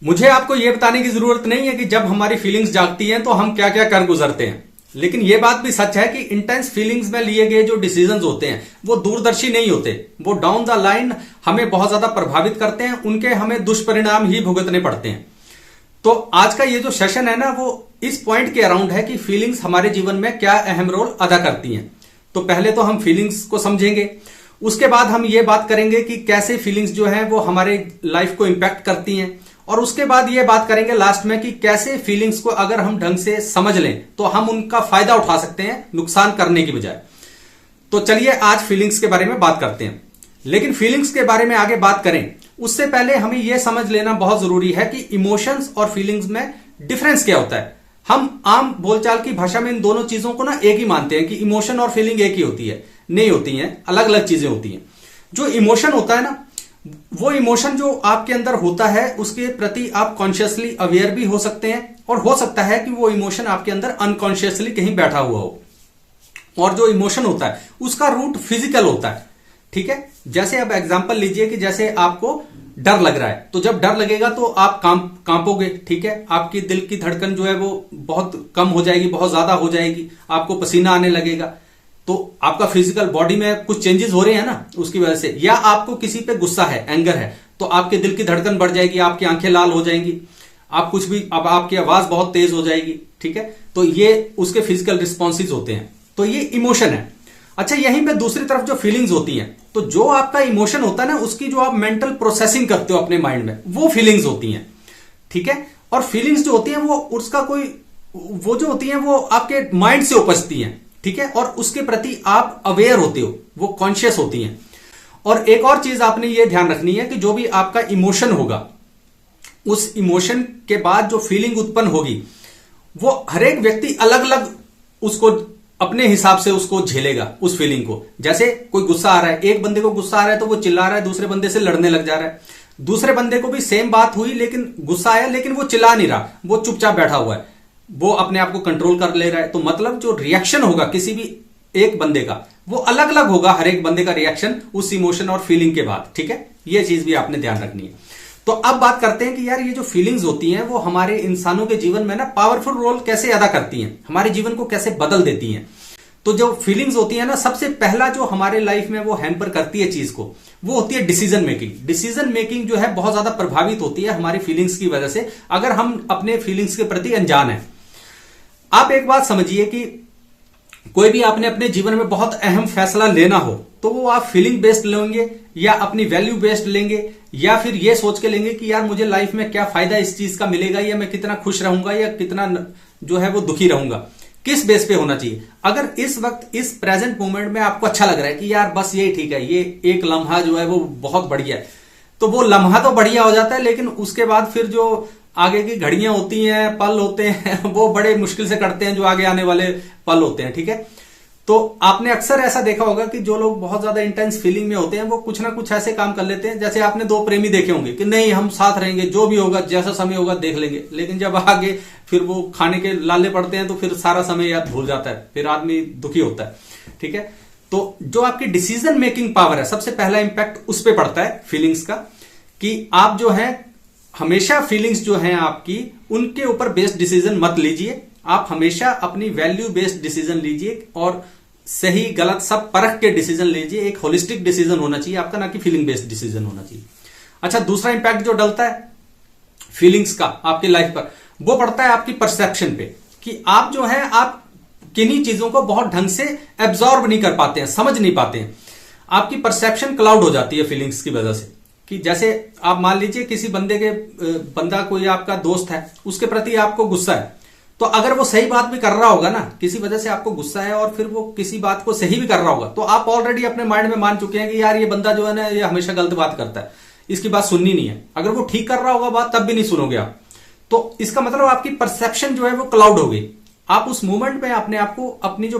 मुझे आपको यह बताने की जरूरत नहीं है कि जब हमारी फीलिंग्स जागती हैं तो हम क्या क्या कर गुजरते हैं, लेकिन यह बात भी सच है कि इंटेंस फीलिंग्स में लिए गए जो डिसीजंस होते हैं वो दूरदर्शी नहीं होते, वो डाउन द लाइन हमें बहुत ज्यादा प्रभावित करते हैं, उनके हमें दुष्परिणाम ही भुगतने पड़ते हैं। तो आज का ये जो सेशन है ना वो इस पॉइंट के अराउंड है कि फीलिंग्स हमारे जीवन में क्या अहम रोल अदा करती हैं। तो पहले तो हम फीलिंग्स को समझेंगे, उसके बाद हम ये बात करेंगे कि कैसे फीलिंग्स जो है वो हमारे लाइफ को इंपैक्ट करती हैं, और उसके बाद ये बात करेंगे लास्ट में कि कैसे फीलिंग्स को अगर हम ढंग से समझ लें तो हम उनका फायदा उठा सकते हैं नुकसान करने की बजाय। तो चलिए आज फीलिंग्स के बारे में बात करते हैं, लेकिन फीलिंग्स के बारे में आगे बात करें उससे पहले हमें यह समझ लेना बहुत जरूरी है कि इमोशंस और फीलिंग्स में डिफरेंस क्या होता है। हम आम बोलचाल की भाषा में इन दोनों चीजों को ना एक ही मानते हैं कि इमोशन और फीलिंग एक ही होती है, नहीं होती हैं, अलग अलग चीजें होती हैं। जो इमोशन होता है ना, वो इमोशन जो आपके अंदर होता है उसके प्रति आप कॉन्शियसली अवेयर भी हो सकते हैं, और हो सकता है कि वो इमोशन आपके अंदर अनकॉन्शियसली कहीं बैठा हुआ हो। और जो इमोशन होता है उसका रूट फिजिकल होता है, ठीक है। जैसे अब एग्जांपल लीजिए कि जैसे आपको डर लग रहा है, तो जब डर लगेगा तो आप कांपोगे, ठीक है। आपकी दिल की धड़कन जो है वो बहुत कम हो जाएगी, बहुत ज्यादा हो जाएगी, आपको पसीना आने लगेगा, तो आपका फिजिकल बॉडी में कुछ चेंजेस हो रहे हैं ना उसकी वजह से। या आपको किसी पे गुस्सा है, एंगर है, तो आपके दिल की धड़कन बढ़ जाएगी, आपकी आंखें लाल हो जाएंगी, आप कुछ भी, अब आपकी आवाज बहुत तेज हो जाएगी, ठीक है। तो ये उसके फिजिकल रिस्पॉन्सेज होते हैं, तो ये इमोशन है। अच्छा, यहीं पे दूसरी तरफ जो फीलिंग्स होती हैं, तो जो आपका इमोशन होता है ना उसकी जो आप मेंटल प्रोसेसिंग करते हो अपने माइंड में, वो फीलिंग्स होती हैं, ठीक है। और फीलिंग्स जो होती हैं वो उसका कोई वो जो होती हैं वो आपके माइंड से उपजती हैं, ठीक है, और उसके प्रति आप अवेयर होते हो, वो कॉन्शियस होती हैं। और एक और चीज आपने ये ध्यान रखनी है कि जो भी आपका इमोशन होगा उस इमोशन के बाद जो फीलिंग उत्पन्न होगी वो हर एक व्यक्ति अलग अलग उसको अपने हिसाब से उसको झेलेगा उस फीलिंग को। जैसे कोई गुस्सा आ रहा है, एक बंदे को गुस्सा आ रहा है तो वो चिल्ला रहा है, दूसरे बंदे से लड़ने लग जा रहा है। दूसरे बंदे को भी सेम बात हुई, लेकिन गुस्सा आया लेकिन वो चिल्ला नहीं रहा, वो चुपचाप बैठा हुआ है, वो अपने आप को कंट्रोल कर ले रहा है। तो मतलब जो रिएक्शन होगा किसी भी एक बंदे का वो अलग अलग होगा, हर एक बंदे का रिएक्शन उस इमोशन और फीलिंग के बाद, ठीक है। ये चीज भी आपने ध्यान रखनी है। तो अब बात करते हैं कि यार ये जो फीलिंग्स होती हैं वो हमारे इंसानों के जीवन में ना पावरफुल रोल कैसे अदा करती हैं, हमारे जीवन को कैसे बदल देती हैं। तो जो फीलिंग्स होती है ना, सबसे पहला जो हमारे लाइफ में वो हैम्पर करती है चीज को, वो होती है डिसीजन मेकिंग। डिसीजन मेकिंग जो है बहुत ज्यादा प्रभावित होती है हमारी फीलिंग्स की वजह से, अगर हम अपने फीलिंग्स के प्रति अनजान है। आप एक बात समझिए कि कोई भी आपने अपने जीवन में बहुत अहम फैसला लेना हो तो वो आप फीलिंग बेस्ड लेंगे या अपनी वैल्यू बेस्ड लेंगे, या फिर ये सोच के लेंगे कि यार मुझे लाइफ में क्या फायदा इस चीज का मिलेगा, या मैं कितना खुश रहूंगा या कितना जो है वो दुखी रहूंगा, किस बेस पे होना चाहिए। अगर इस वक्त इस प्रेजेंट मोमेंट में आपको अच्छा लग रहा है कि यार बस यही ठीक है, ये एक लम्हा जो है वो बहुत बढ़िया है, तो वो लम्हा तो बढ़िया हो जाता है, लेकिन उसके बाद फिर जो आगे की घड़ियां होती हैं, पल होते हैं, वो बड़े मुश्किल से कटते हैं, जो आगे आने वाले पल होते हैं, ठीक है। तो आपने अक्सर ऐसा देखा होगा कि जो लोग बहुत ज्यादा इंटेंस फीलिंग में होते हैं वो कुछ ना कुछ ऐसे काम कर लेते हैं, जैसे आपने दो प्रेमी देखे होंगे कि नहीं हम साथ रहेंगे, जो भी होगा जैसा समय होगा देख लेंगे, लेकिन जब आगे फिर वो खाने के लाले पड़ते हैं तो फिर सारा समय याद भूल जाता है, फिर आदमी दुखी होता है, ठीक है। तो जो आपकी डिसीजन मेकिंग पावर है, सबसे पहला इंपैक्ट उस पर पड़ता है फीलिंग्स का, कि आप जो है हमेशा फीलिंग्स जो हैं आपकी उनके ऊपर बेस्ड डिसीजन मत लीजिए। आप हमेशा अपनी वैल्यू बेस्ड डिसीजन लीजिए और सही गलत सब परख के डिसीजन लीजिए। एक होलिस्टिक डिसीजन होना चाहिए आपका, ना कि फीलिंग बेस्ड डिसीजन होना चाहिए। अच्छा, दूसरा इंपैक्ट जो डलता है फीलिंग्स का आपकी लाइफ पर, वो पड़ता है आपकी परसेप्शन पे, कि आप जो है आप किन्हीं चीजों को बहुत ढंग से एब्जॉर्ब नहीं कर पाते हैं, समझ नहीं पाते हैं। आपकी परसेप्शन क्लाउड हो जाती है फीलिंग्स की वजह से। कि जैसे आप मान लीजिए किसी बंदा कोई आपका दोस्त है, उसके प्रति आपको गुस्सा है, तो अगर वो सही बात भी कर रहा होगा ना, किसी वजह से आपको गुस्सा है और फिर वो किसी बात को सही भी कर रहा होगा, तो आप ऑलरेडी अपने माइंड में मान चुके हैं कि यार ये बंदा जो है ना ये हमेशा गलत बात करता है, इसकी बात सुननी नहीं है। अगर वो ठीक कर रहा होगा बात तब भी नहीं सुनोगे आप। तो इसका मतलब आपकी परसेप्शन जो है वो क्लाउड हो गई। आप उस मोमेंट में अपने आप को अपनी जो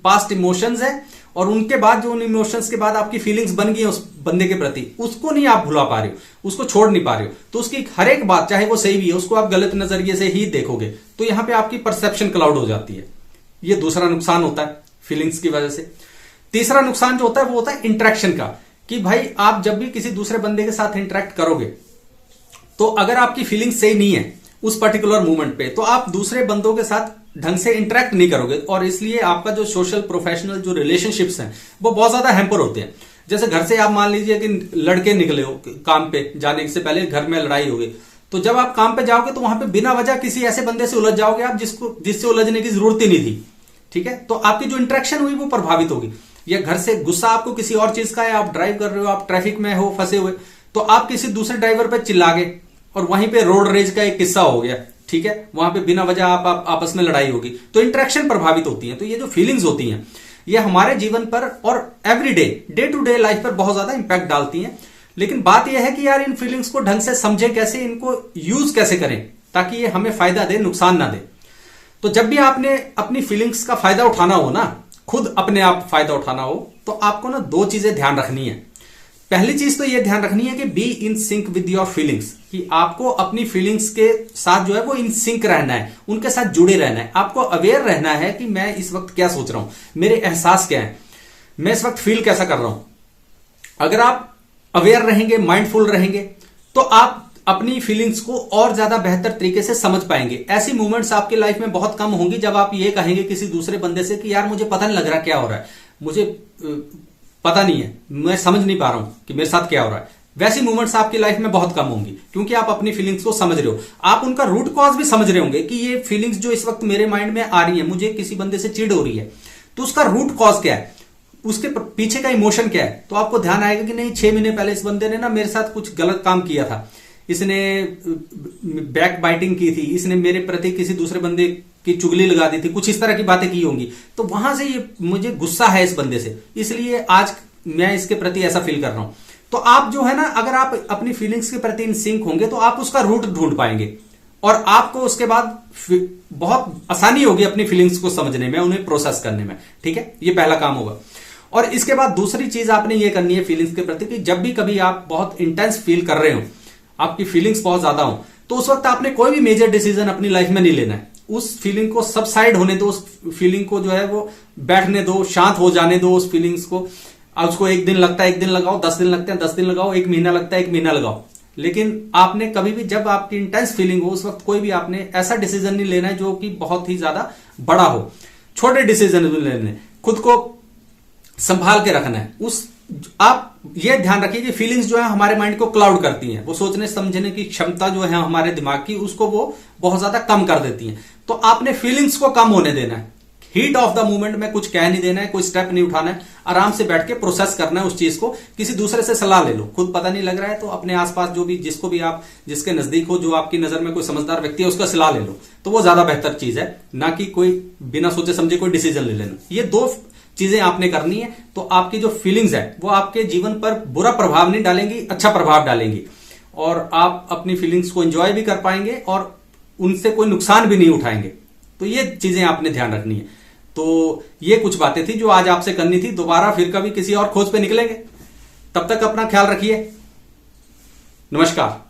पास्ट इमोशंस है और उनके बाद जो उन इमोशंस के बाद आपकी फीलिंग्स बन गई है उस बंदे के प्रति, उसको नहीं आप भुला पा रहे हो, उसको छोड़ नहीं पा रहे हो, तो उसकी हर एक बात चाहे वो सही भी है उसको आप गलत नजरिए से ही देखोगे, तो यहां पे आपकी परसेप्शन क्लाउड हो जाती है। ये दूसरा नुकसान होता है फीलिंग्स की वजह से। तीसरा नुकसान जो होता है वो होता है इंटरेक्शन का, कि भाई आप जब भी किसी दूसरे बंदे के साथ इंटरेक्ट करोगे तो अगर आपकी फीलिंग सही नहीं है उस पर्टिकुलर मोमेंट पे, तो आप दूसरे बंदों के साथ ढंग से इंटरेक्ट नहीं करोगे, और इसलिए आपका जो सोशल प्रोफेशनल जो रिलेशनशिप्स हैं वो बहुत ज्यादा हैम्पर होते हैं। जैसे घर से आप मान लीजिए कि लड़के निकले हो, काम पे जाने से पहले घर में लड़ाई हो गई, तो जब आप काम पे जाओगे तो वहां पे बिना वजह किसी ऐसे बंदे से उलझ जाओगे आप जिससे उलझने की जरूरत ही नहीं थी। ठीक है, तो आपकी जो इंटरेक्शन हुई वो प्रभावित होगी। या घर से गुस्सा आपको किसी और चीज का है, आप ड्राइव कर रहे हो, आप ट्रैफिक में हो फंसे हुए, तो आप किसी दूसरे ड्राइवर पे चिल्ला गए और वहीं पे रोड रेज का एक किस्सा हो गया। ठीक है, वहां पे बिना वजह आप आपस में लड़ाई होगी, तो इंटरेक्शन प्रभावित होती है। तो ये जो फीलिंग्स होती हैं ये हमारे जीवन पर और everyday day to day life पर बहुत ज्यादा इंपैक्ट डालती हैं। लेकिन बात यह है कि यार इन फीलिंग्स को ढंग से समझे कैसे, इनको यूज कैसे करें ताकि ये हमें फायदा दे, नुकसान ना दे। तो जब भी आपने अपनी फीलिंग्स का फायदा उठाना हो ना, खुद अपने आप फायदा उठाना हो, तो आपको ना दो चीजें ध्यान रखनी है। पहली चीज तो यह ध्यान रखनी है कि be in sync with your feelings, कि आपको अपनी फीलिंग्स के साथ जो है वो इन सिंक रहना है, उनके साथ जुड़े रहना है। आपको अवेयर रहना है कि मैं इस वक्त क्या सोच रहा हूं, मेरे एहसास क्या है, मैं इस वक्त फील कैसा कर रहा हूं। अगर आप अवेयर रहेंगे, माइंडफुल रहेंगे, तो आप अपनी फीलिंग्स को और ज्यादा बेहतर तरीके से समझ पाएंगे। ऐसी मूवमेंट्स आपकी लाइफ में बहुत कम होंगी जब आप ये कहेंगे किसी दूसरे बंदे से कि यार मुझे पता नहीं लग रहा क्या हो रहा है, मुझे पता नहीं है, मैं समझ नहीं पा रहा हूं कि मेरे साथ क्या हो रहा है। वैसी मूवमेंट्स आपकी लाइफ में बहुत कम होंगी, क्योंकि आप अपनी फीलिंग्स को समझ रहे हो। आप उनका रूट कॉज भी समझ रहे होंगे कि ये फीलिंग्स जो इस वक्त मेरे माइंड में आ रही है, मुझे किसी बंदे से चिढ़ हो रही है, तो उसका रूट कॉज क्या है, उसके पीछे का इमोशन क्या है। तो आपको ध्यान आएगा कि नहीं, 6 महीने पहले इस बंदे ने ना मेरे साथ कुछ गलत काम किया था, इसने बैक बाइटिंग की थी, इसने मेरे प्रति किसी दूसरे बंदे की चुगली लगा दी थी, कुछ इस तरह की बातें की होंगी। तो वहां से ये मुझे गुस्सा है इस बंदे से, इसलिए आज मैं इसके प्रति ऐसा फील कर रहा हूं। तो आप जो है ना, अगर आप अपनी फीलिंग्स के प्रति इन सिंक होंगे तो आप उसका रूट ढूंढ पाएंगे, और आपको उसके बाद बहुत आसानी होगी अपनी फीलिंग्स को समझने में, उन्हें प्रोसेस करने में। ठीक है, ये पहला काम होगा। और इसके बाद दूसरी चीज आपने ये करनी है फीलिंग्स के प्रति कि जब भी कभी आप बहुत इंटेंस फील कर रहे हो, आपकी फीलिंग्स बहुत ज्यादा हो, तो उस वक्त आपने कोई भी मेजर डिसीजन अपनी लाइफ में नहीं लेना है। उस फीलिंग को सबसाइड होने दो, उस फीलिंग को जो है वो बैठने दो, शांत हो जाने दो उस फीलिंग्स को। उसको 1 दिन लगता है 1 दिन लगाओ, 10 दिन लगते हैं 10 दिन लगाओ, 1 महीना लगता है 1 महीना लगाओ। लेकिन आपने कभी भी, जब आपकी इंटेंस फीलिंग हो, उस वक्त कोई भी आपने ऐसा डिसीजन नहीं लेना है जो कि बहुत ही ज्यादा बड़ा हो। छोटे डिसीजन लेने, खुद को संभाल के रखना है। आप ये ध्यान रखिए कि फीलिंग्स जो है हमारे माइंड को क्लाउड करती हैं, वो सोचने समझने की क्षमता जो है हमारे दिमाग की, उसको वो बहुत ज्यादा कम कर देती हैं। तो आपने फीलिंग्स को कम होने देना है, हीट ऑफ द मोमेंट में कुछ कह नहीं देना है, कोई स्टेप नहीं उठाना है, आराम से बैठ के प्रोसेस करना है उस चीज को। किसी दूसरे से सलाह ले लो, खुद पता नहीं लग रहा है तो अपने आसपास जो भी, जिसको भी आप, जिसके नजदीक हो, जो आपकी नजर में कोई समझदार व्यक्ति है, उसका सलाह ले लो, तो वो ज्यादा बेहतर चीज है, ना कि कोई बिना सोचे समझे कोई डिसीजन ले लेना। ये 2 चीजें आपने करनी है, तो आपकी जो फीलिंग्स है वो आपके जीवन पर बुरा प्रभाव नहीं डालेंगी, अच्छा प्रभाव डालेंगी, और आप अपनी फीलिंग्स को एंजॉय भी कर पाएंगे और उनसे कोई नुकसान भी नहीं उठाएंगे। तो ये चीजें आपने ध्यान रखनी है। तो ये कुछ बातें थी जो आज आपसे करनी थी। दोबारा फिर कभी किसी और खोज पे निकलेंगे, तब तक अपना ख्याल रखिए। नमस्कार।